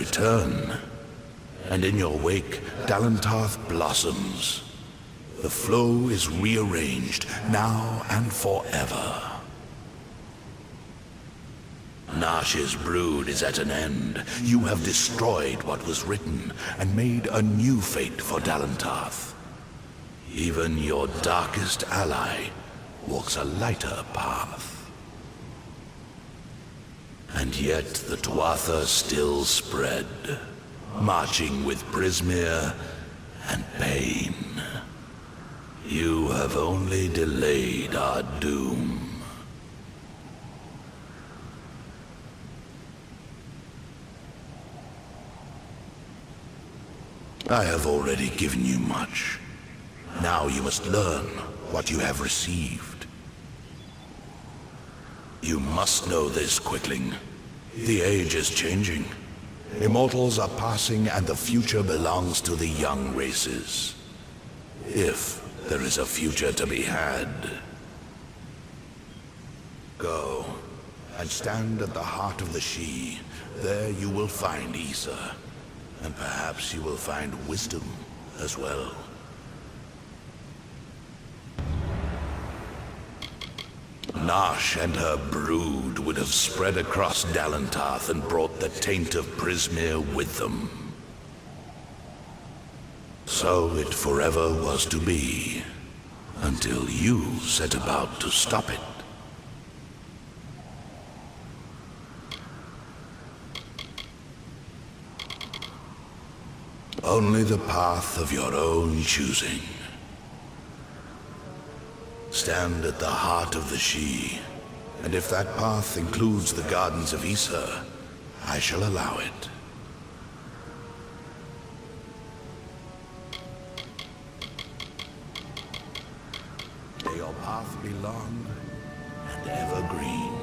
return, and in your wake, Dalentarth blossoms. The flow is rearranged, now and forever. Nash's brood is at an end. You have destroyed what was written, and made a new fate for Dalentarth. Even your darkest ally walks a lighter path. And yet the Tuatha still spread, marching with Prismeer and pain. You have only delayed our doom. I have already given you much. Now you must learn what you have received. You must know this, Quickling. The age is changing. Immortals are passing, and the future belongs to the young races. If there is a future to be had. Go, and stand at the heart of the She. There you will find Issa. And perhaps you will find wisdom as well. Nash and her brood would have spread across Dalentarth and brought the taint of Prismeer with them. So it forever was to be, until you set about to stop it. Only the path of your own choosing. Stand at the heart of the She, and if that path includes the gardens of Issa, I shall allow it. May your path be long and evergreen.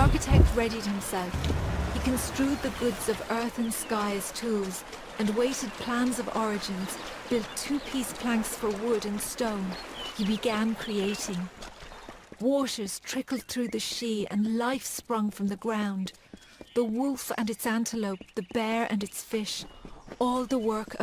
architect readied himself. He construed the goods of earth and sky as tools, and weighted plans of origins, built two-piece planks for wood and stone. He began creating. Waters trickled through the Sidhe, and life sprung from the ground. The wolf and its antelope, the bear and its fish, all the work of...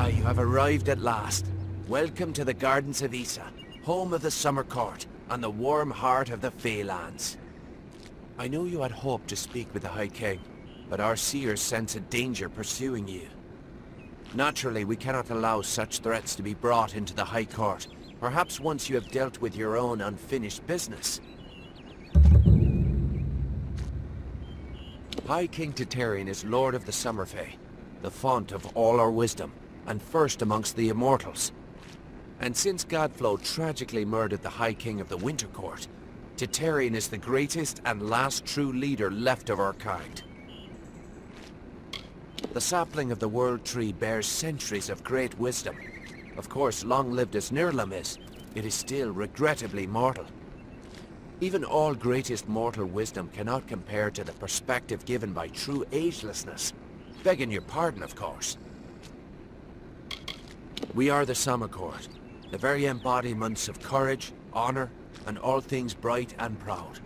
You have arrived at last. Welcome to the Gardens of Issa, home of the Summer Court, and the warm heart of the Faelands. I know you had hoped to speak with the High King, but our seers sense a danger pursuing you. Naturally, we cannot allow such threats to be brought into the High Court, perhaps once you have dealt with your own unfinished business. High King Titarian is Lord of the Summer Fae, the font of all our wisdom, and first amongst the immortals. And since Gadflow tragically murdered the High King of the Winter Court, Titarian is the greatest and last true leader left of our kind. The sapling of the World Tree bears centuries of great wisdom. Of course, long-lived as Nirlam is, it is still regrettably mortal. Even all greatest mortal wisdom cannot compare to the perspective given by true agelessness. Begging your pardon, of course. We are the Summer Court, the very embodiments of courage, honor, and all things bright and proud.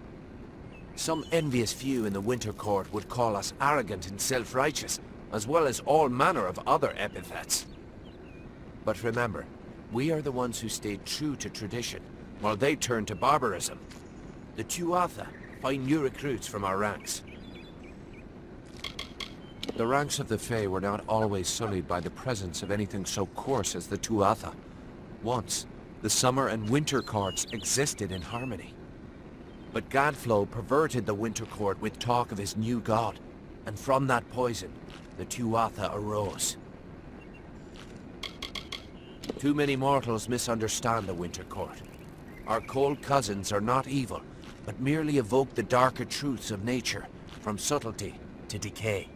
Some envious few in the Winter Court would call us arrogant and self-righteous, as well as all manner of other epithets. But remember, we are the ones who stayed true to tradition, while they turned to barbarism. The Tuatha find new recruits from our ranks. The ranks of the Fae were not always sullied by the presence of anything so coarse as the Tuatha. Once, the Summer and Winter Courts existed in harmony. But Gadflow perverted the Winter Court with talk of his new god, and from that poison, the Tuatha arose. Too many mortals misunderstand the Winter Court. Our cold cousins are not evil, but merely evoke the darker truths of nature, from subtlety to decay.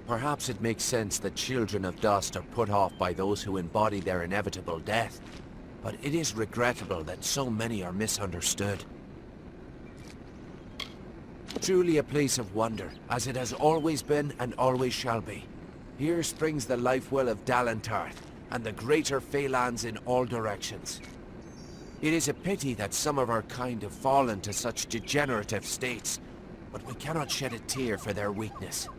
Perhaps it makes sense that children of dust are put off by those who embody their inevitable death, but it is regrettable that so many are misunderstood. Truly a place of wonder, as it has always been and always shall be. Here springs the life well of Dalentarth, and the greater Faelands in all directions. It is a pity that some of our kind have fallen to such degenerative states, but we cannot shed a tear for their weakness.